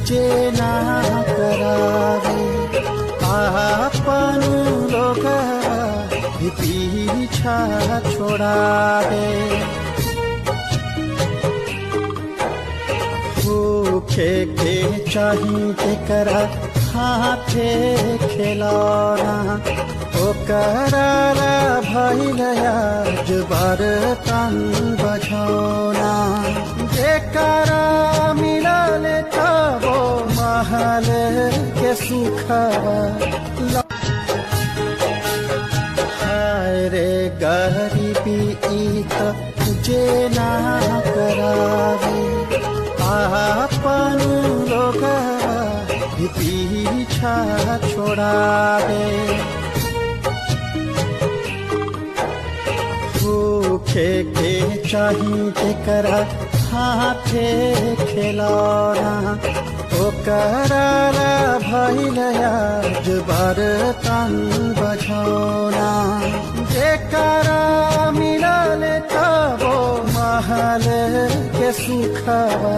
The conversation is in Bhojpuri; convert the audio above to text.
जे ना करावे आपन लोग पीछा छोड़ावे भूखे के चाहिए करा हाथे खिलौना ओकरा भइल आज बर्तन बझौना जेकरा मिलल तबो महल के सुखवा हाय रे गरीबी त जे ना करावे आपन लोग पीछा छोड़ावे भूखे के चाहिए करा हाथे खिलौना ओकरा भइल आज बर्तन बझौना जेकरा मिलल तबो महल के सुखवा